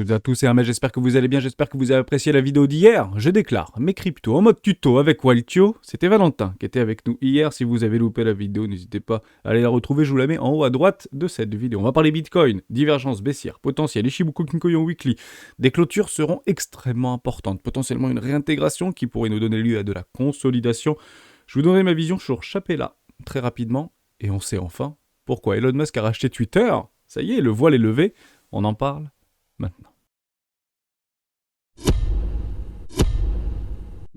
toutes et à tous, et Ahmed, j'espère que vous allez bien, j'espère que vous avez apprécié la vidéo d'hier. Je déclare mes cryptos en mode tuto avec Waltio. C'était Valentin qui était avec nous hier. Si vous avez loupé la vidéo, n'hésitez pas à aller la retrouver, je vous la mets en haut à droite de cette vidéo. On va parler Bitcoin, divergence baissière, potentiel, Ishibuku Kinkoyon Weekly. Des clôtures seront extrêmement importantes, potentiellement une réintégration qui pourrait nous donner lieu à de la consolidation. Je vous donnerai ma vision sur Chapella très rapidement, et on sait enfin pourquoi Elon Musk a racheté Twitter. Ça y est, le voile est levé, on en parle maintenant.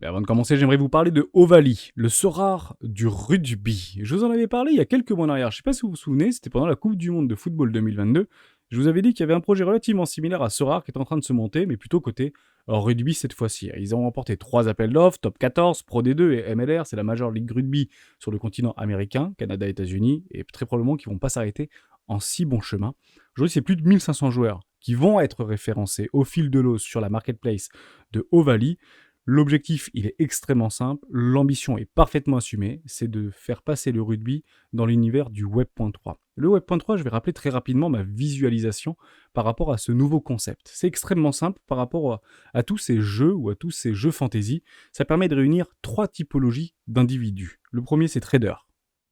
Mais avant de commencer, j'aimerais vous parler de Ovaly, le Sorare du rugby. Je vous en avais parlé il y a quelques mois en arrière, je ne sais pas si vous vous souvenez, c'était pendant la Coupe du Monde de football 2022. Je vous avais dit qu'il y avait un projet relativement similaire à Sorare qui est en train de se monter, mais plutôt côté rugby cette fois-ci. Ils ont remporté 3 appels d'offres, Top 14, Pro D2 et MLR, c'est la Major League Rugby sur le continent américain, Canada, États-Unis, et très probablement qu'ils ne vont pas s'arrêter en si bon chemin. Aujourd'hui, c'est plus de 1500 joueurs qui vont être référencés au fil de l'eau sur la marketplace de Ovaly. L'objectif, il est extrêmement simple, l'ambition est parfaitement assumée, c'est de faire passer le rugby dans l'univers du Web.3. Le Web.3, je vais rappeler très rapidement ma visualisation par rapport à ce nouveau concept. C'est extrêmement simple par rapport à tous ces jeux ou à tous ces jeux fantasy. Ça permet de réunir 3 typologies d'individus. Le premier, c'est trader.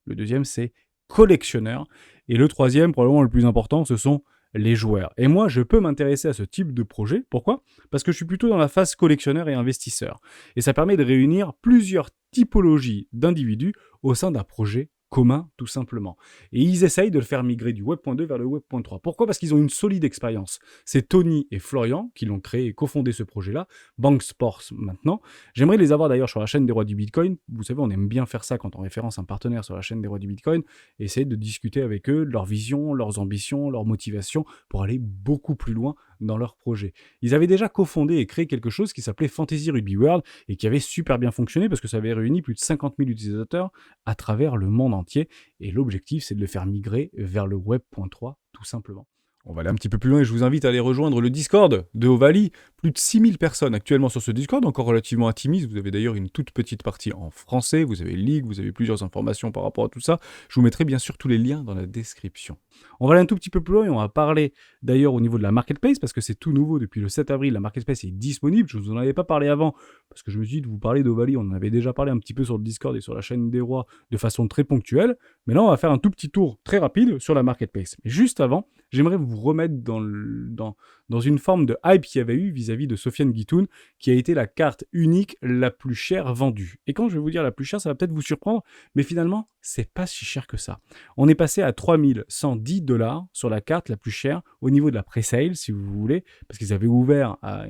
Le deuxième, c'est collectionneur. Et le troisième, probablement le plus important, ce sont les joueurs. Et moi, je peux m'intéresser à ce type de projet. Pourquoi ? Parce que je suis plutôt dans la phase collectionneur et investisseur. Et ça permet de réunir plusieurs typologies d'individus au sein d'un projet commun, tout simplement. Et ils essayent de le faire migrer du Web.2 vers le Web.3. Pourquoi ? Parce qu'ils ont une solide expérience. C'est Tony et Florian qui l'ont créé et cofondé ce projet-là, Bank Sports maintenant. J'aimerais les avoir d'ailleurs sur la chaîne des Rois du Bitcoin. Vous savez, on aime bien faire ça quand on référence un partenaire sur la chaîne des Rois du Bitcoin, et essayer de discuter avec eux de leur vision, leurs ambitions, leurs motivations pour aller beaucoup plus loin dans leur projet. Ils avaient déjà cofondé et créé quelque chose qui s'appelait Fantasy Rugby World et qui avait super bien fonctionné parce que ça avait réuni plus de 50 000 utilisateurs à travers le monde entier. Et l'objectif, c'est de le faire migrer vers le Web.3 tout simplement. On va aller un petit peu plus loin et je vous invite à aller rejoindre le Discord de Ovaly. Plus de 6000 personnes actuellement sur ce Discord, encore relativement intimiste. Vous avez d'ailleurs une toute petite partie en français, vous avez le leak, vous avez plusieurs informations par rapport à tout ça. Je vous mettrai bien sûr tous les liens dans la description. On va aller un tout petit peu plus loin et on va parler d'ailleurs au niveau de la marketplace parce que c'est tout nouveau depuis le 7 avril. La marketplace est disponible, je ne vous en avais pas parlé avant parce que je me suis dit de vous parler d'Ovaly. On en avait déjà parlé un petit peu sur le Discord et sur la chaîne des rois de façon très ponctuelle. Mais là, on va faire un tout petit tour très rapide sur la marketplace. Mais juste avant, j'aimerais vous remettre dans une forme de hype qu'il y avait eu vis-à-vis de Sofiane Guitoun, qui a été la carte unique la plus chère vendue. Et quand je vais vous dire la plus chère, ça va peut-être vous surprendre, mais finalement, c'est pas si cher que ça. On est passé à 3110 $ sur la carte la plus chère au niveau de la pre-sale, si vous voulez, parce qu'ils avaient ouvert à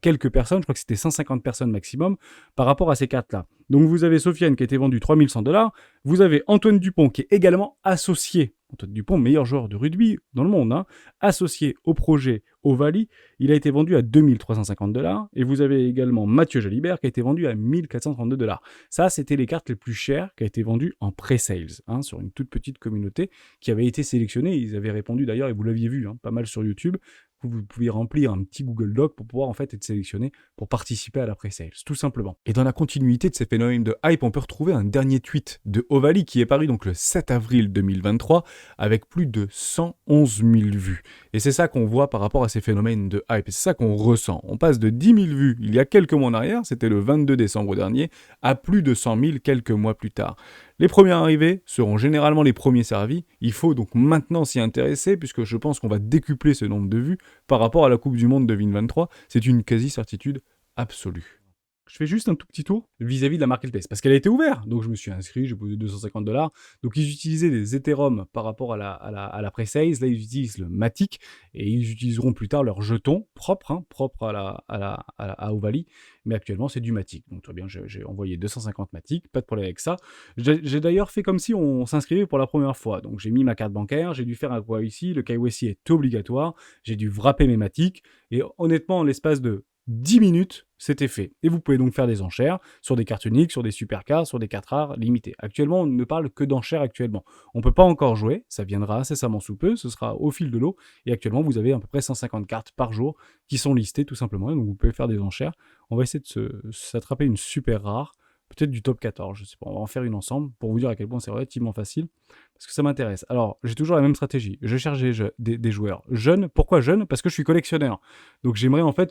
quelques personnes, je crois que c'était 150 personnes maximum, par rapport à ces cartes-là. Donc vous avez Sofiane qui a été vendu 3100 $, vous avez Antoine Dupont qui est également associé, Antoine Dupont, meilleur joueur de rugby dans le monde, associé au projet Ovaly, il a été vendu à 2350 $, et vous avez également Mathieu Jalibert qui a été vendu à 1432 $. Ça, c'était les cartes les plus chères qui a été vendues en pre-sales, sur une toute petite communauté qui avait été sélectionnée. Ils avaient répondu d'ailleurs, et vous l'aviez vu, pas mal sur YouTube. Vous pouvez remplir un petit Google Doc pour pouvoir en fait être sélectionné pour participer à la pre-sales, tout simplement. Et dans la continuité de ces phénomènes de hype, on peut retrouver un dernier tweet de Ovaly qui est paru donc le 7 avril 2023 avec plus de 111 000 vues. Et c'est ça qu'on voit par rapport à ces phénomènes de hype, et c'est ça qu'on ressent. On passe de 10 000 vues il y a quelques mois en arrière, c'était le 22 décembre dernier, à plus de 100 000 quelques mois plus tard. Les premiers arrivés seront généralement les premiers servis. Il faut donc maintenant s'y intéresser puisque je pense qu'on va décupler ce nombre de vues par rapport à la Coupe du Monde de 2023. C'est une quasi-certitude absolue. Je fais juste un tout petit tour vis-à-vis de la marketplace parce qu'elle a été ouverte. Donc je me suis inscrit, j'ai posé 250 $. Donc ils utilisaient des Ethereum par rapport à la pre-sales. Là ils utilisent le Matic et ils utiliseront plus tard leur jeton propre à Ovaly. Mais actuellement c'est du Matic. Donc très bien, j'ai envoyé 250 Matic, pas de problème avec ça. J'ai d'ailleurs fait comme si on s'inscrivait pour la première fois. Donc j'ai mis ma carte bancaire, j'ai dû faire un KYC. Le KYC est obligatoire. J'ai dû wrapper mes Matic et honnêtement en l'espace de 10 minutes, c'était fait. Et vous pouvez donc faire des enchères sur des cartes uniques, sur des supercards, sur des cartes rares limitées. Actuellement, on ne parle que d'enchères actuellement. On ne peut pas encore jouer, ça viendra incessamment sous peu, ce sera au fil de l'eau. Et actuellement, vous avez à peu près 150 cartes par jour qui sont listées tout simplement. Et donc vous pouvez faire des enchères. On va essayer de s'attraper une super rare peut-être du top 14, je sais pas, on va en faire une ensemble pour vous dire à quel point c'est relativement facile, parce que ça m'intéresse. Alors, j'ai toujours la même stratégie, je cherche des joueurs jeunes. Pourquoi jeunes? Parce que je suis collectionneur. Donc j'aimerais en fait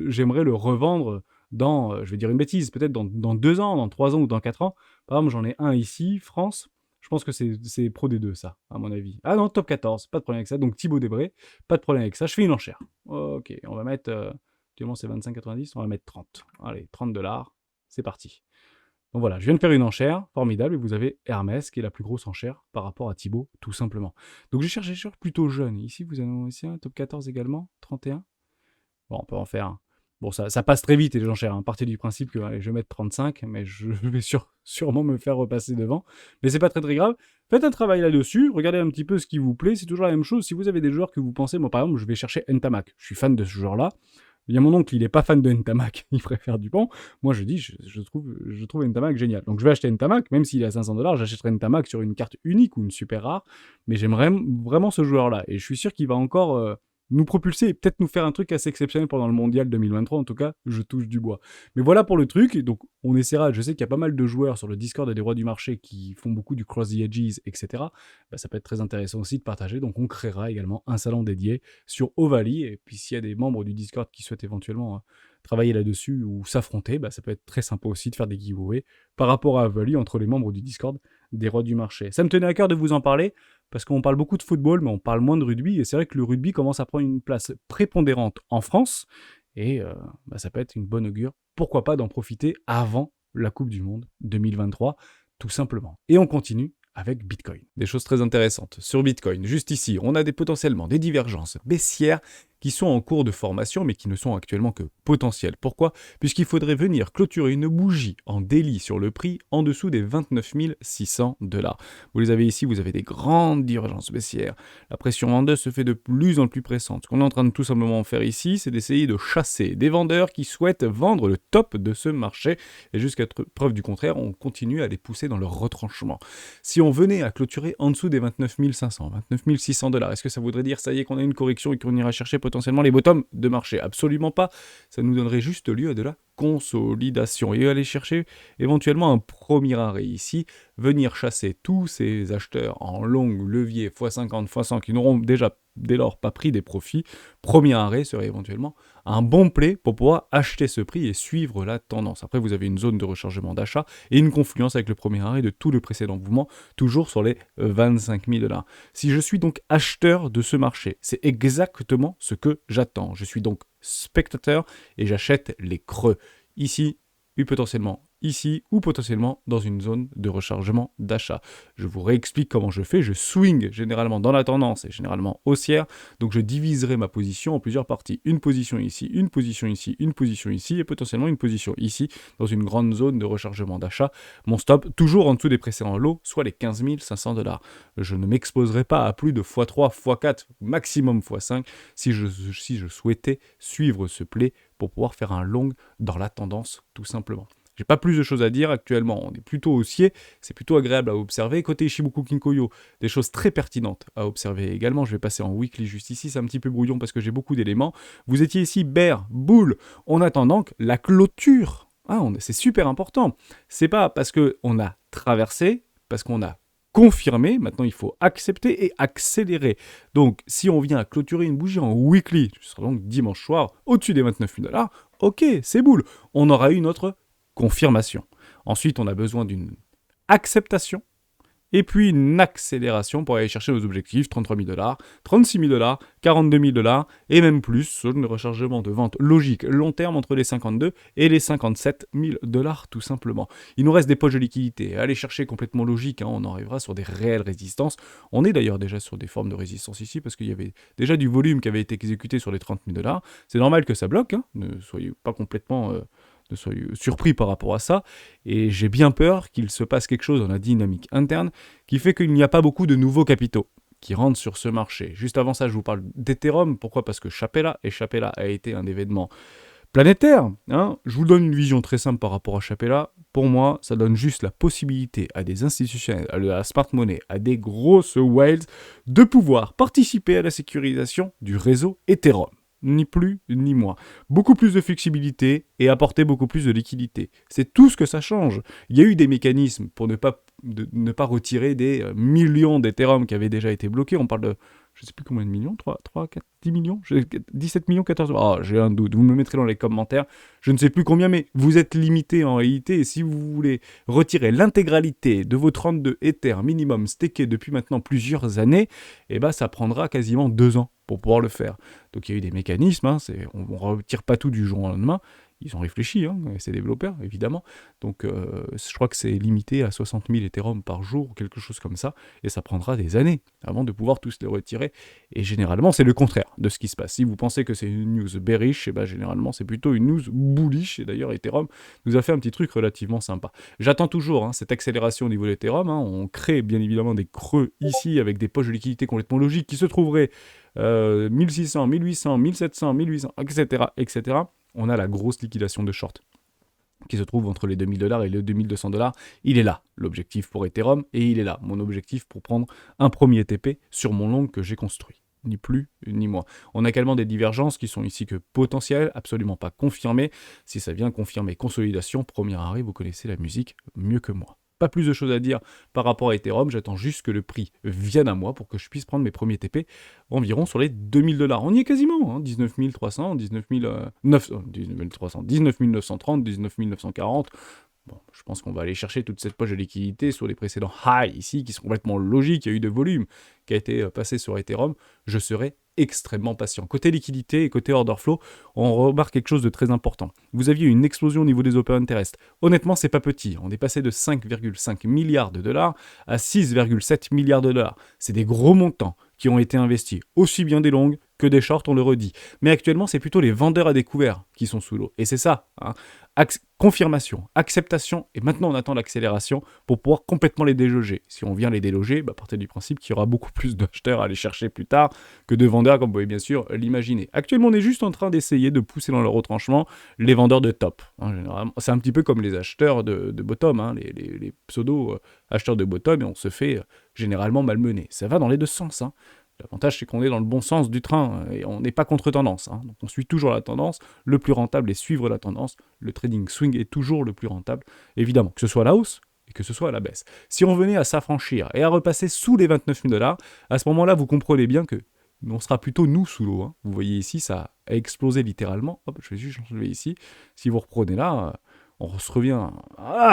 j'aimerais le revendre dans, je vais dire une bêtise, peut-être dans 2 ans, dans 3 ans ou dans 4 ans. Par exemple, j'en ai un ici, France. Je pense que c'est Pro D2, ça, à mon avis. Ah non, top 14, pas de problème avec ça. Donc Thibaut Desbré, pas de problème avec ça. Je fais une enchère. Ok, on va mettre, actuellement c'est 25,90, on va mettre 30. Allez, 30 $, c'est parti. Donc voilà, je viens de faire une enchère, formidable, et vous avez Hermès, qui est la plus grosse enchère par rapport à Thibaut, tout simplement. Donc je cherche des joueurs plutôt jeunes. Ici, vous avez aussi un top 14 également, 31. Bon, on peut en faire un. Bon, ça passe très vite, les enchères. Partez du principe que allez, je vais mettre 35, mais je vais sûrement me faire repasser devant. Mais c'est pas très très grave. Faites un travail là-dessus, regardez un petit peu ce qui vous plaît. C'est toujours la même chose. Si vous avez des joueurs que vous pensez, moi par exemple, je vais chercher Ntamak. Je suis fan de ce joueur-là. Il y a mon oncle, il est pas fan de Ntamak, il préfère Dupont. Moi, je dis, je trouve Ntamak génial. Donc, je vais acheter Ntamak, même s'il est à 500 $, j'achèterai Ntamak sur une carte unique ou une super rare. Mais j'aimerais vraiment ce joueur-là. Et je suis sûr qu'il va encore nous propulser et peut-être nous faire un truc assez exceptionnel pendant le mondial 2023. En tout cas, je touche du bois. Mais voilà pour le truc. Donc, on essaiera. Je sais qu'il y a pas mal de joueurs sur le Discord et des rois du marché qui font beaucoup du cross the edges, etc. Bah, ça peut être très intéressant aussi de partager. Donc, on créera également un salon dédié sur Ovalie. Et puis, s'il y a des membres du Discord qui souhaitent éventuellement travailler là-dessus ou s'affronter, bah, ça peut être très sympa aussi de faire des giveaways par rapport à Ovalie entre les membres du Discord des rois du marché. Ça me tenait à cœur de vous en parler parce qu'on parle beaucoup de football, mais on parle moins de rugby. Et c'est vrai que le rugby commence à prendre une place prépondérante en France. Et bah, ça peut être une bonne augure. Pourquoi pas d'en profiter avant la Coupe du Monde 2023, tout simplement. Et on continue avec Bitcoin. Des choses très intéressantes sur Bitcoin. Juste ici, on a potentiellement des divergences baissières qui sont en cours de formation, mais qui ne sont actuellement que potentielles. Pourquoi? Puisqu'il faudrait venir clôturer une bougie en daily sur le prix en dessous des 29 600 $. Vous les avez ici, vous avez des grandes divergences baissières. La pression vendeuse se fait de plus en plus pressante. Ce qu'on est en train de tout simplement faire ici, c'est d'essayer de chasser des vendeurs qui souhaitent vendre le top de ce marché. Et jusqu'à preuve du contraire, on continue à les pousser dans leur retranchement. Si on venait à clôturer en dessous des 29 500, 29 600 $, est-ce que ça voudrait dire, ça y est, qu'on a une correction et qu'on ira chercher potentiellement les bottoms de marché? Absolument pas. Ça nous donnerait juste lieu à de la consolidation et aller chercher éventuellement un premier arrêt ici, venir chasser tous ces acheteurs en long levier x50, x100 qui n'auront déjà dès lors pas pris des profits. Premier arrêt serait éventuellement un bon play pour pouvoir acheter ce prix et suivre la tendance. Après, vous avez une zone de rechargement d'achat et une confluence avec le premier arrêt de tout le précédent mouvement, toujours sur les 25 000 $. Si je suis donc acheteur de ce marché, c'est exactement ce que j'attends. Je suis donc spectateur et j'achète les creux ici, et potentiellement ici, ou potentiellement dans une zone de rechargement d'achat. Je vous réexplique comment je fais. Je swing généralement dans la tendance et généralement haussière. Donc je diviserai ma position en plusieurs parties. Une position ici, une position ici, une position ici et potentiellement une position ici dans une grande zone de rechargement d'achat. Mon stop toujours en dessous des précédents lots, soit les 15 500 $. Je ne m'exposerai pas à plus de x3, x4, maximum x5 si je souhaitais suivre ce play pour pouvoir faire un long dans la tendance tout simplement. J'ai pas plus de choses à dire actuellement, on est plutôt haussier, c'est plutôt agréable à observer. Côté Ichimoku Kinkoyo, des choses très pertinentes à observer également. Je vais passer en weekly juste ici, c'est un petit peu brouillon parce que j'ai beaucoup d'éléments. Vous étiez ici bear, bull, on attend donc la clôture. C'est super important. C'est pas parce qu'on a traversé, parce qu'on a confirmé, maintenant il faut accepter et accélérer. Donc si on vient à clôturer une bougie en weekly, ce sera donc dimanche soir, au-dessus des 29 000 $, ok, c'est boule. On aura eu notre confirmation. Ensuite, on a besoin d'une acceptation et puis une accélération pour aller chercher nos objectifs, 33 000 $, 36 000 $, 42 000 $ et même plus, sur le rechargement de vente logique long terme entre les 52 et les 57 000 $ tout simplement. Il nous reste des poches de liquidité à aller chercher complètement logique, on en arrivera sur des réelles résistances. On est d'ailleurs déjà sur des formes de résistance ici parce qu'il y avait déjà du volume qui avait été exécuté sur les 30 000 $. C'est normal que ça bloque, ne soyez pas complètement... ne soyez surpris par rapport à ça, et j'ai bien peur qu'il se passe quelque chose dans la dynamique interne qui fait qu'il n'y a pas beaucoup de nouveaux capitaux qui rentrent sur ce marché. Juste avant ça, je vous parle d'Ethereum. Pourquoi? Parce que Chapella a été un événement planétaire. Je vous donne une vision très simple par rapport à Chapella. Pour moi, ça donne juste la possibilité à des institutionnels, à la smart money, à des grosses whales de pouvoir participer à la sécurisation du réseau Ethereum. ni plus ni moins. Beaucoup plus de flexibilité et apporter beaucoup plus de liquidité. C'est tout ce que ça change. Il y a eu des mécanismes pour ne pas retirer des millions d'Ethereum qui avaient déjà été bloqués. On parle de, je ne sais plus combien de millions, 3, 4, 10 millions, 17 millions, 14 millions. Ah, j'ai un doute, vous me le mettrez dans les commentaires. Je ne sais plus combien, mais vous êtes limité en réalité. Et si vous voulez retirer l'intégralité de vos 32 Ether minimum stakés depuis maintenant plusieurs années, eh ben, ça prendra quasiment 2 ans pour pouvoir le faire. Donc il y a eu des mécanismes, on ne retire pas tout du jour au lendemain. Ils ont réfléchi, ces développeurs, évidemment. Donc, je crois que c'est limité à 60 000 Ethereum par jour, ou quelque chose comme ça. Et ça prendra des années avant de pouvoir tous les retirer. Et généralement, c'est le contraire de ce qui se passe. Si vous pensez que c'est une news bearish, eh ben, généralement, c'est plutôt une news bullish. Et d'ailleurs, Ethereum nous a fait un petit truc relativement sympa. J'attends toujours cette accélération au niveau de l'Ethereum. On crée bien évidemment des creux ici avec des poches de liquidité complètement logiques qui se trouveraient 1600, 1800, 1700, 1800, etc., etc. On a la grosse liquidation de short qui se trouve entre les $2000 et les $2200. Il est là, l'objectif pour Ethereum, et il est là, mon objectif pour prendre un premier TP sur mon long que j'ai construit. Ni plus, ni moins. On a également des divergences qui sont ici que potentielles, absolument pas confirmées. Si ça vient confirmer consolidation, premier arrêt, vous connaissez la musique mieux que moi. Pas plus de choses à dire par rapport à Ethereum, j'attends juste que le prix vienne à moi pour que je puisse prendre mes premiers TP environ sur les $2000. On y est quasiment, 19 300, 19 930, 19 940. Bon, je pense qu'on va aller chercher toute cette poche de liquidité sur les précédents highs ici, qui sont complètement logiques. Il y a eu de volume qui a été passé sur Ethereum. Je serai extrêmement patient. Côté liquidité et côté order flow, on remarque quelque chose de très important. Vous aviez une explosion au niveau des open interest. Honnêtement, c'est pas petit. On est passé de 5,5 milliards de dollars à 6,7 milliards de dollars. C'est des gros montants qui ont été investis, aussi bien des longues que des shorts, on le redit. Mais actuellement, c'est plutôt les vendeurs à découvert qui sont sous l'eau. Et c'est ça, confirmation, acceptation, et maintenant on attend l'accélération pour pouvoir complètement les déloger. Si on vient les déloger, partez du principe qu'il y aura beaucoup plus d'acheteurs à aller chercher plus tard que de vendeurs, comme vous pouvez bien sûr l'imaginer. Actuellement, on est juste en train d'essayer de pousser dans leur retranchement les vendeurs de top. Généralement, c'est un petit peu comme les acheteurs de bottom, les pseudo-acheteurs de bottom, et on se fait généralement malmener. Ça va dans les deux sens. L'avantage, c'est qu'on est dans le bon sens du train et on n'est pas contre-tendance. Donc on suit toujours la tendance. Le plus rentable est suivre la tendance. Le trading swing est toujours le plus rentable, évidemment, que ce soit à la hausse et que ce soit à la baisse. Si on venait à s'affranchir et à repasser sous les 29 000 $, à ce moment-là, vous comprenez bien que on sera plutôt nous sous l'eau. Vous voyez ici, ça a explosé littéralement. Hop, je vais juste changer ici. Si vous reprenez là, on se revient.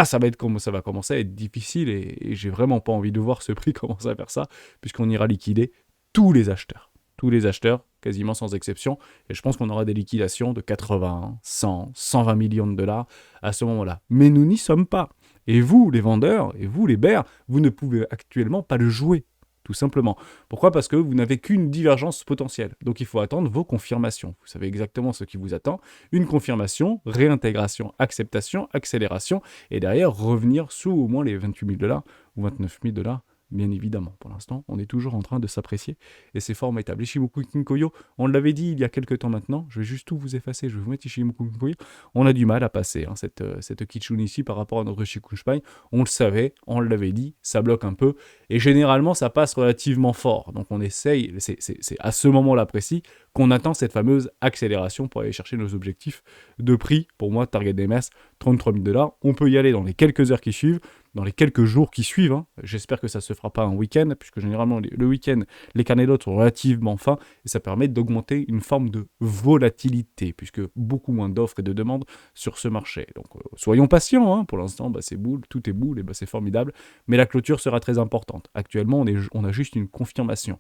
Ça va commencer à être difficile et j'ai vraiment pas envie de voir ce prix commencer à faire ça, puisqu'on ira liquider tous les acheteurs, quasiment sans exception, et je pense qu'on aura des liquidations de 80, 100, 120 millions de dollars à ce moment-là. Mais nous n'y sommes pas. Et vous, les vendeurs, et vous, les bears, vous ne pouvez actuellement pas le jouer, tout simplement. Pourquoi ? Parce que vous n'avez qu'une divergence potentielle. Donc il faut attendre vos confirmations. Vous savez exactement ce qui vous attend. Une confirmation, réintégration, acceptation, accélération, et derrière revenir sous au moins les 28 000 $ ou 29 000 $. Bien évidemment, pour l'instant, on est toujours en train de s'apprécier et c'est formidable. Ishimoku Kinkoyo, on l'avait dit il y a quelques temps maintenant, je vais juste tout vous effacer, je vais vous mettre Ishimoku Kinkoyo. On a du mal à passer cette Kitsune ici par rapport à notre Shikunshpai. On le savait, on l'avait dit, ça bloque un peu et généralement ça passe relativement fort. Donc on essaye, c'est à ce moment-là précis qu'on attend cette fameuse accélération pour aller chercher nos objectifs de prix. Pour moi, target DMS, 33 000 $. On peut y aller dans les quelques heures qui suivent, dans les quelques jours qui suivent. J'espère que ça ne se fera pas un week-end, puisque généralement, le week-end, les carnets d'autres sont relativement fins, et ça permet d'augmenter une forme de volatilité, puisque beaucoup moins d'offres et de demandes sur ce marché. Donc, soyons patients. Pour l'instant, c'est boule, tout est boule, et c'est formidable. Mais la clôture sera très importante. Actuellement, on a juste une confirmation.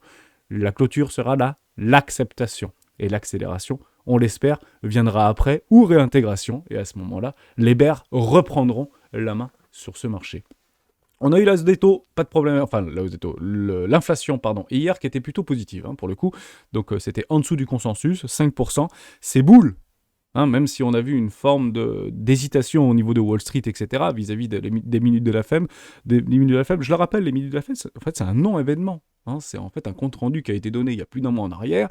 La clôture sera là, l'acceptation. Et l'accélération, on l'espère, viendra après, ou réintégration. Et à ce moment-là, les bears reprendront la main sur ce marché. On a eu l'as des taux, pas de problème, enfin l'inflation, hier qui était plutôt positive pour le coup. Donc c'était en dessous du consensus, 5%. C'est boule. Même si on a vu une forme d'hésitation au niveau de Wall Street, etc., vis-à-vis des minutes de la FEM. Je le rappelle, les minutes de la FEM, en fait, c'est un non-événement. C'est en fait un compte-rendu qui a été donné il y a plus d'un mois en arrière,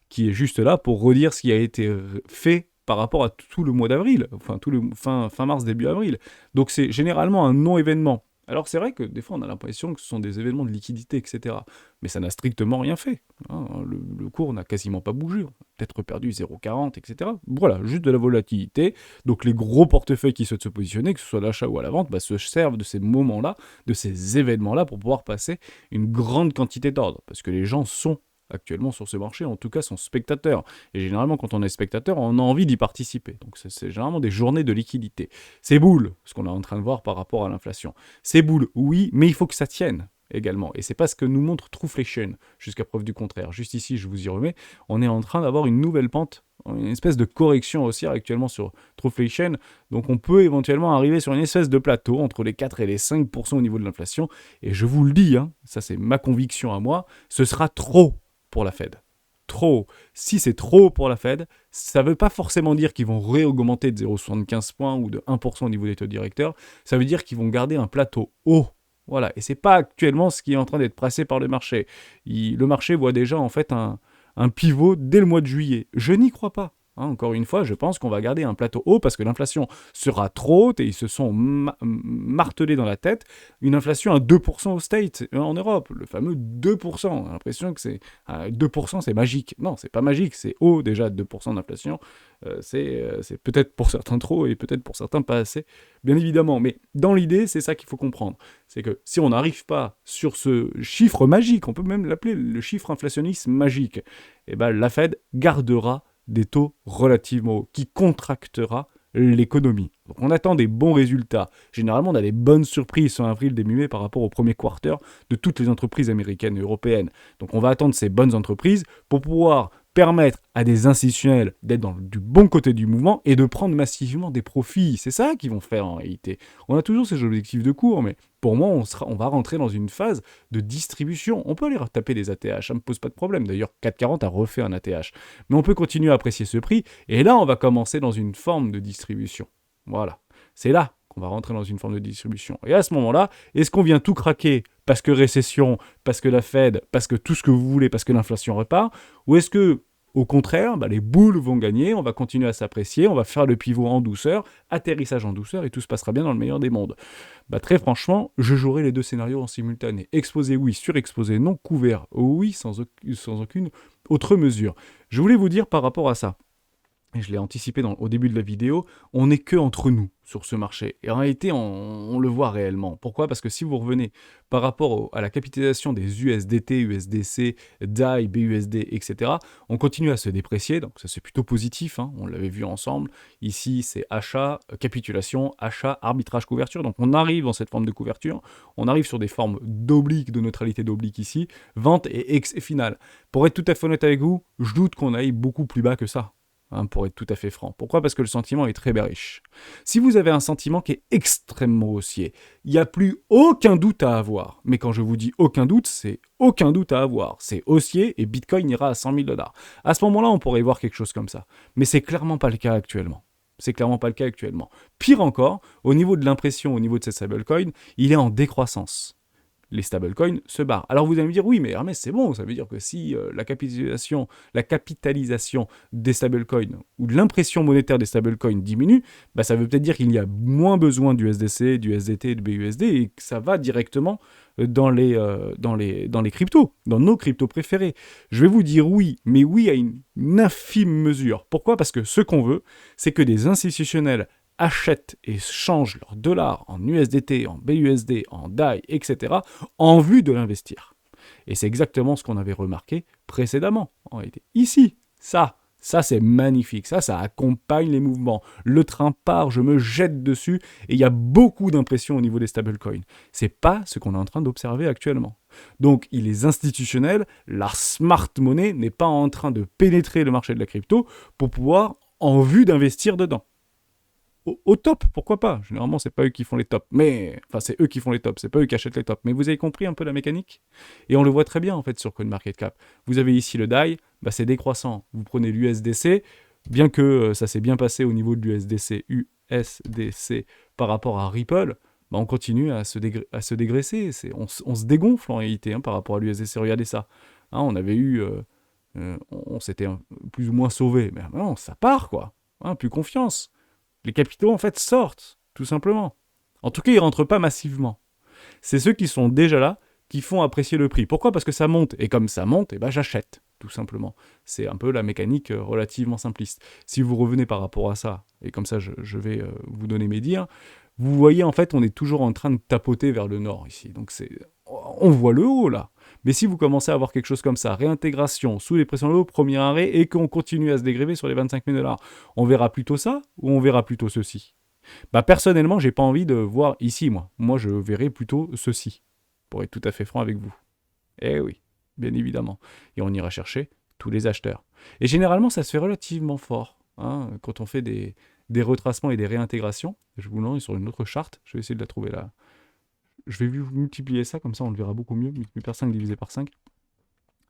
qui est juste là pour redire ce qui a été fait par rapport à tout le mois d'avril, enfin tout le fin mars, début avril. Donc c'est généralement un non-événement. Alors c'est vrai que des fois on a l'impression que ce sont des événements de liquidité, etc. Mais ça n'a strictement rien fait, hein. Le cours n'a quasiment pas bougé, on a peut-être perdu 0,40, etc. Voilà, juste de la volatilité. Donc les gros portefeuilles qui souhaitent se positionner, que ce soit à l'achat ou à la vente, se servent de ces moments-là, de ces événements-là pour pouvoir passer une grande quantité d'ordres. Parce que les gens sont actuellement sur ce marché, en tout cas sont spectateurs. Et généralement, quand on est spectateur, on a envie d'y participer. Donc c'est généralement des journées de liquidité. C'est boule, ce qu'on est en train de voir par rapport à l'inflation. C'est boule, oui, mais il faut que ça tienne également. Et c'est pas ce que nous montre Trueflation, jusqu'à preuve du contraire. Juste ici, je vous y remets, on est en train d'avoir une nouvelle pente, une espèce de correction haussière actuellement sur Trueflation. Donc on peut éventuellement arriver sur une espèce de plateau entre les 4 et les 5% au niveau de l'inflation. Et je vous le dis, hein, ça c'est ma conviction à moi, ce sera trop pour la Fed. Trop. Si c'est trop pour la Fed, ça ne veut pas forcément dire qu'ils vont réaugmenter de 0,75 points ou de 1% au niveau des taux directeurs. Ça veut dire qu'ils vont garder un plateau haut. Voilà. Et ce n'est pas actuellement ce qui est en train d'être pressé par le marché. Le marché voit déjà en fait un pivot dès le mois de juillet. Je n'y crois pas. Encore une fois, je pense qu'on va garder un plateau haut parce que l'inflation sera trop haute et ils se sont martelés dans la tête. Une inflation à 2% au States, en Europe, le fameux 2%. On a l'impression que 2%, c'est magique. Non, c'est pas magique, c'est haut déjà, 2% d'inflation. C'est peut-être pour certains trop et peut-être pour certains pas assez, bien évidemment. Mais dans l'idée, c'est ça qu'il faut comprendre. C'est que si on n'arrive pas sur ce chiffre magique, on peut même l'appeler le chiffre inflationniste magique, eh ben, la Fed gardera des taux relativement hauts, qui contractera l'économie. Donc on attend des bons résultats. Généralement, on a des bonnes surprises sur avril, début mai par rapport au premier quarter de toutes les entreprises américaines et européennes. Donc on va attendre ces bonnes entreprises pour pouvoir permettre à des institutionnels d'être du bon côté du mouvement et de prendre massivement des profits. C'est ça qu'ils vont faire en réalité. On a toujours ces objectifs de cours, mais pour moi, on va rentrer dans une phase de distribution. On peut aller taper des ATH, ça ne me pose pas de problème. D'ailleurs, 4,40 a refait un ATH. Mais on peut continuer à apprécier ce prix, et là, on va commencer dans une forme de distribution. Voilà. C'est là qu'on va rentrer dans une forme de distribution. Et à ce moment-là, est-ce qu'on vient tout craquer parce que récession, parce que la Fed, parce que tout ce que vous voulez, parce que l'inflation repart, ou est-ce que au contraire, les boules vont gagner, on va continuer à s'apprécier, on va faire le pivot en douceur, atterrissage en douceur, et tout se passera bien dans le meilleur des mondes. Très franchement, je jouerai les deux scénarios en simultané. Exposé oui, surexposé non, couvert oui, sans aucune autre mesure. Je voulais vous dire par rapport à ça, et je l'ai anticipé au début de la vidéo, on n'est que entre nous sur ce marché. Et en réalité, on le voit réellement. Pourquoi ? Parce que si vous revenez par rapport à la capitalisation des USDT, USDC, DAI, BUSD, etc., on continue à se déprécier, donc ça c'est plutôt positif, hein, on l'avait vu ensemble. Ici, c'est achat, capitulation, achat, arbitrage, couverture. Donc on arrive dans cette forme de couverture, on arrive sur des formes d'oblique, de neutralité d'oblique ici, vente et excès final. Pour être tout à fait honnête avec vous, je doute qu'on aille beaucoup plus bas que ça. Pour être tout à fait franc. Pourquoi ? Parce que le sentiment est très bearish. Si vous avez un sentiment qui est extrêmement haussier, il n'y a plus aucun doute à avoir. Mais quand je vous dis aucun doute, c'est aucun doute à avoir. C'est haussier et Bitcoin ira à 100 000 $. À ce moment-là, on pourrait voir quelque chose comme ça. Mais c'est clairement pas le cas actuellement. C'est clairement pas le cas actuellement. Pire encore, au niveau de l'impression, au niveau de ces stablecoins, il est en décroissance. Les stablecoins se barrent. Alors vous allez me dire, oui, mais Hermès, c'est bon, ça veut dire que si la capitalisation des stablecoins ou de l'impression monétaire des stablecoins diminue, ça veut peut-être dire qu'il y a moins besoin du SDC, du SDT, du BUSD et que ça va directement dans les cryptos, dans nos cryptos préférés. Je vais vous dire oui, mais oui à une infime mesure. Pourquoi ? Parce que ce qu'on veut, c'est que des institutionnels achètent et changent leurs dollars en USDT, en BUSD, en DAI, etc., en vue de l'investir. Et c'est exactement ce qu'on avait remarqué précédemment. En réalité. Ici, ça c'est magnifique, ça accompagne les mouvements. Le train part, je me jette dessus, et il y a beaucoup d'impression au niveau des stablecoins. C'est pas ce qu'on est en train d'observer actuellement. Donc, il est institutionnel, la smart money n'est pas en train de pénétrer le marché de la crypto pour pouvoir en vue d'investir dedans. Au top, pourquoi pas ? Généralement, c'est pas eux qui font les tops. C'est eux qui font les tops, c'est pas eux qui achètent les tops. Mais vous avez compris un peu la mécanique ? Et on le voit très bien, en fait, sur CoinMarketCap. Vous avez ici le DAI, c'est décroissant. Vous prenez l'USDC, bien que ça s'est bien passé au niveau de l'USDC, par rapport à Ripple, on continue à se dégraisser. On se dégonfle, en réalité, par rapport à l'USDC. Regardez ça. On avait eu... on s'était plus ou moins sauvé. Mais non, ça part, quoi. Plus confiance. Les capitaux, en fait, sortent, tout simplement. En tout cas, ils ne rentrent pas massivement. C'est ceux qui sont déjà là qui font apprécier le prix. Pourquoi ? Parce que ça monte. Et comme ça monte, eh ben, j'achète, tout simplement. C'est un peu la mécanique relativement simpliste. Si vous revenez par rapport à ça, et comme ça je vais vous donner mes dires, vous voyez, en fait, on est toujours en train de tapoter vers le nord ici. Donc on voit le haut là. Mais si vous commencez à avoir quelque chose comme ça, réintégration, sous les pressions de l'eau, premier arrêt, et qu'on continue à se dégréver sur les 25 000 $, on verra plutôt ça ou on verra plutôt ceci ? Bah personnellement, j'ai pas envie de voir ici, moi. Moi, je verrai plutôt ceci, pour être tout à fait franc avec vous. Eh oui, bien évidemment. Et on ira chercher tous les acheteurs. Et généralement, ça se fait relativement fort. Hein, quand on fait des retracements et des réintégrations. Je vous l'envoie sur une autre charte. Je vais essayer de la trouver là. Je vais vous multiplier ça, comme ça on le verra beaucoup mieux. Multiplier 5 divisé par 5.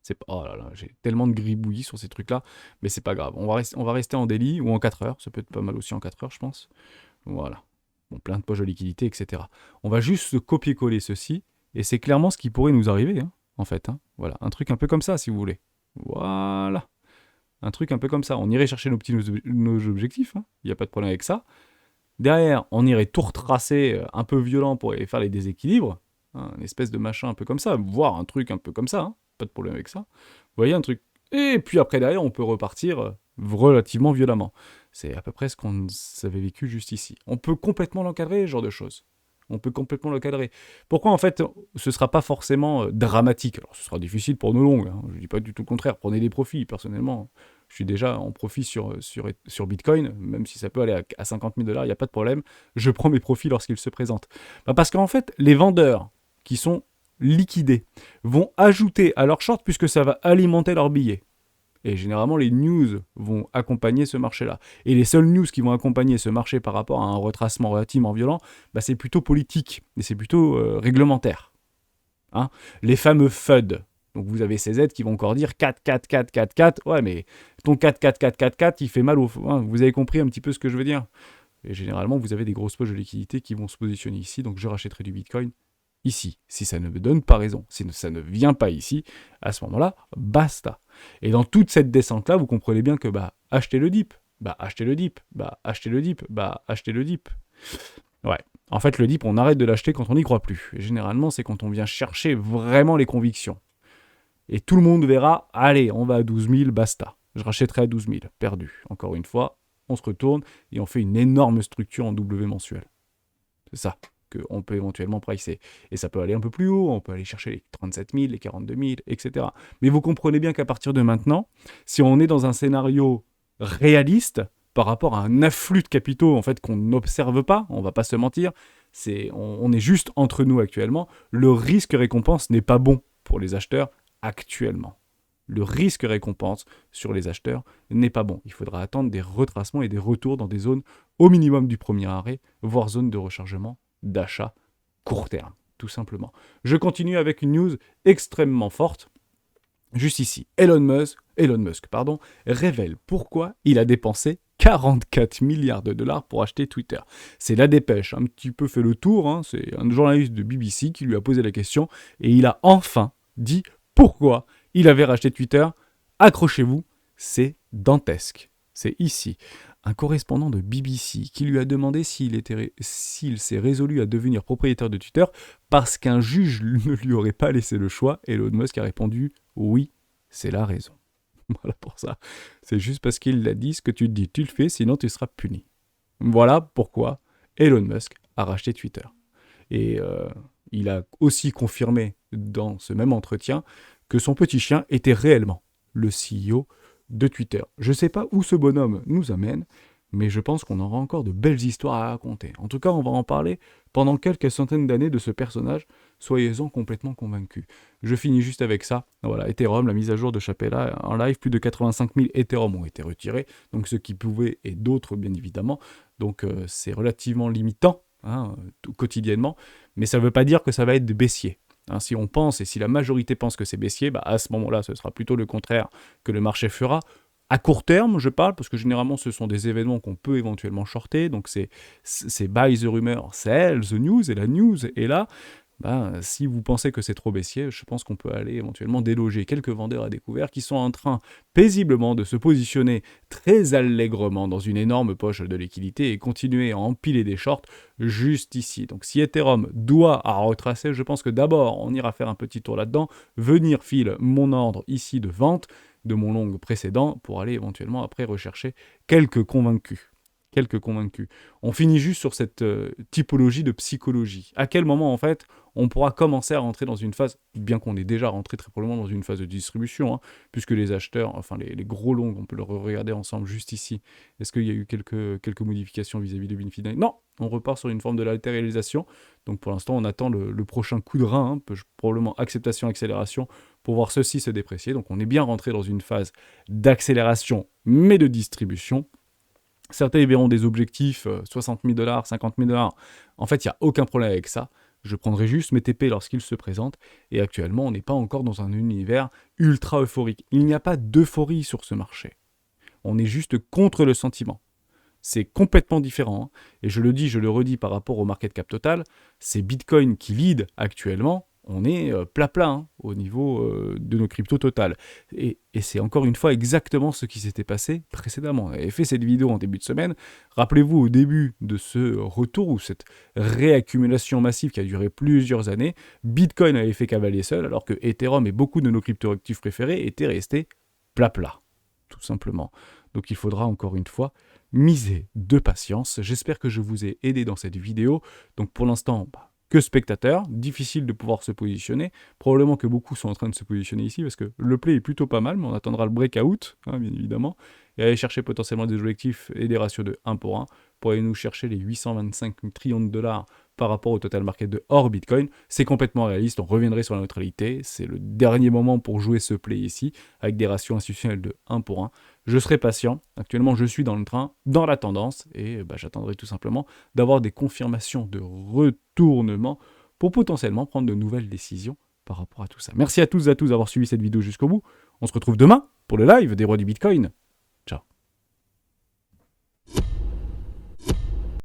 C'est pas... Oh là là, j'ai tellement de gribouillis sur ces trucs-là. Mais c'est pas grave. On va rester en daily ou en 4 heures. Ça peut être pas mal aussi en 4 heures, je pense. Voilà. Bon, plein de poches de liquidité, etc. On va juste se copier-coller ceci. Et c'est clairement ce qui pourrait nous arriver, hein, en fait. Hein. Voilà, un truc un peu comme ça, si vous voulez. Voilà. Un truc un peu comme ça. On irait chercher nos objectifs. Il n'y a pas de problème avec ça. Derrière, on irait tout retracer un peu violent pour aller faire les déséquilibres. Hein, une espèce de machin un peu comme ça. Voire un truc un peu comme ça. Hein. Pas de problème avec ça. Vous voyez, un truc... Et puis après, derrière, on peut repartir relativement violemment. C'est à peu près ce qu'on avait vécu juste ici. On peut complètement l'encadrer, ce genre de choses. On peut complètement l'encadrer. Pourquoi, en fait, ce ne sera pas forcément dramatique ? Alors, ce sera difficile pour nos longues. Hein. Je ne dis pas du tout le contraire. Prenez des profits. Personnellement, je suis déjà en profit sur Bitcoin. Même si ça peut aller à 50 000 $, il n'y a pas de problème. Je prends mes profits lorsqu'ils se présentent. Parce qu'en fait, les vendeurs qui sont liquidés vont ajouter à leur short puisque ça va alimenter leur billet. Et généralement, les news vont accompagner ce marché-là. Et les seules news qui vont accompagner ce marché par rapport à un retracement relativement violent, bah, c'est plutôt politique, et c'est plutôt réglementaire. Hein, les fameux FUD. Donc vous avez ces aides qui vont encore dire 4, 4, 4, 4, 4. Ouais, mais ton 4, 4, 4, 4, 4, il fait mal au... Hein, vous avez compris un petit peu ce que je veux dire. Et généralement, vous avez des grosses poches de liquidité qui vont se positionner ici, donc je rachèterai du Bitcoin ici. Si ça ne me donne pas raison, si ça ne vient pas ici, à ce moment-là, basta. Et dans toute cette descente-là, vous comprenez bien que achetez le dip, achetez le dip, achetez le dip, achetez le dip. Ouais. En fait, le dip, on arrête de l'acheter quand on n'y croit plus. Et généralement, c'est quand on vient chercher vraiment les convictions. Et tout le monde verra, allez, on va à 12 000, basta. Je rachèterai à 12 000, perdu. Encore une fois, on se retourne et on fait une énorme structure en W mensuel. C'est ça qu'on peut éventuellement pricer. Et ça peut aller un peu plus haut, on peut aller chercher les 37 000, les 42 000, etc. Mais vous comprenez bien qu'à partir de maintenant, si on est dans un scénario réaliste, par rapport à un afflux de capitaux en fait, qu'on n'observe pas, on va pas se mentir, on est juste entre nous actuellement, le risque-récompense n'est pas bon pour les acheteurs actuellement. Le risque-récompense sur les acheteurs n'est pas bon. Il faudra attendre des retracements et des retours dans des zones au minimum du premier arrêt, voire zone de rechargement d'achat court terme, tout simplement. Je continue avec une news extrêmement forte. Juste ici, Elon Musk, révèle pourquoi il a dépensé 44 milliards de dollars pour acheter Twitter. C'est la dépêche, un petit peu fait le tour, hein. C'est un journaliste de BBC qui lui a posé la question et il a enfin dit pourquoi il avait racheté Twitter. Accrochez-vous, c'est dantesque. C'est ici. Un correspondant de BBC qui lui a demandé s'il s'est résolu à devenir propriétaire de Twitter parce qu'un juge ne lui aurait pas laissé le choix. Et Elon Musk a répondu « Oui, c'est la raison ». Voilà pour ça. C'est juste parce qu'il l'a dit, ce que tu te dis, tu le fais, sinon tu seras puni. Voilà pourquoi Elon Musk a racheté Twitter. Et il a aussi confirmé dans ce même entretien que son petit chien était réellement le CEO de Twitter. Je ne sais pas où ce bonhomme nous amène, mais je pense qu'on aura encore de belles histoires à raconter. En tout cas, on va en parler pendant quelques centaines d'années de ce personnage. Soyez-en complètement convaincus. Je finis juste avec ça. Voilà, Ethereum, la mise à jour de Chapella en live, plus de 85 000 Ethereum ont été retirés, donc ceux qui pouvaient et d'autres bien évidemment. Donc c'est relativement limitant quotidiennement, mais ça ne veut pas dire que ça va être des baissiers. Hein, si on pense et si la majorité pense que c'est baissier, à ce moment-là, ce sera plutôt le contraire que le marché fera. À court terme, je parle, parce que généralement, ce sont des événements qu'on peut éventuellement shorter. Donc, c'est buy the rumor, sell the news, et la news est là. Si vous pensez que c'est trop baissier, je pense qu'on peut aller éventuellement déloger quelques vendeurs à découvert qui sont en train paisiblement de se positionner très allègrement dans une énorme poche de liquidité et continuer à empiler des shorts juste ici. Donc si Ethereum doit à retracer, je pense que d'abord on ira faire un petit tour là-dedans, venir file mon ordre ici de vente de mon long précédent pour aller éventuellement après rechercher quelques convaincus. On finit juste sur cette typologie de psychologie. À quel moment, en fait, on pourra commencer à rentrer dans une phase, bien qu'on est déjà rentré très probablement dans une phase de distribution, hein, puisque les acheteurs, enfin les gros longs, on peut le regarder ensemble juste ici. Est-ce qu'il y a eu quelques modifications vis-à-vis de Binfinite? Non, on repart sur une forme de latéralisation. Donc pour l'instant, on attend le prochain coup de rein, hein, probablement acceptation, accélération, pour voir ceci se déprécier. Donc on est bien rentré dans une phase d'accélération, mais de distribution. Certains y verront des objectifs, 60 000 $, 50 000 $. En fait, il n'y a aucun problème avec ça. Je prendrai juste mes TP lorsqu'ils se présentent. Et actuellement, on n'est pas encore dans un univers ultra euphorique. Il n'y a pas d'euphorie sur ce marché. On est juste contre le sentiment. C'est complètement différent. Hein. Et je le dis, je le redis par rapport au market cap total. C'est Bitcoin qui lead actuellement. On est plat hein, au niveau de nos cryptos totales. Et c'est encore une fois exactement ce qui s'était passé précédemment. On avait fait cette vidéo en début de semaine. Rappelez-vous au début de ce retour ou cette réaccumulation massive qui a duré plusieurs années, Bitcoin avait fait cavalier seul alors que Ethereum et beaucoup de nos cryptoactifs préférés étaient restés plat, tout simplement. Donc il faudra encore une fois miser de patience. J'espère que je vous ai aidé dans cette vidéo. Donc pour l'instant, que spectateurs, difficile de pouvoir se positionner. Probablement que beaucoup sont en train de se positionner ici parce que le play est plutôt pas mal, mais on attendra le breakout, hein, bien évidemment, et aller chercher potentiellement des objectifs et des ratios de 1 pour 1 pour aller nous chercher les 825 trillions de dollars par rapport au total market de hors Bitcoin. C'est complètement réaliste, on reviendrait sur la neutralité. C'est le dernier moment pour jouer ce play ici, avec des ratios institutionnels de 1 pour 1. Je serai patient. Actuellement, je suis dans le train, dans la tendance, et j'attendrai tout simplement d'avoir des confirmations de retournement pour potentiellement prendre de nouvelles décisions par rapport à tout ça. Merci à tous et à tous d'avoir suivi cette vidéo jusqu'au bout. On se retrouve demain pour le live des rois du Bitcoin.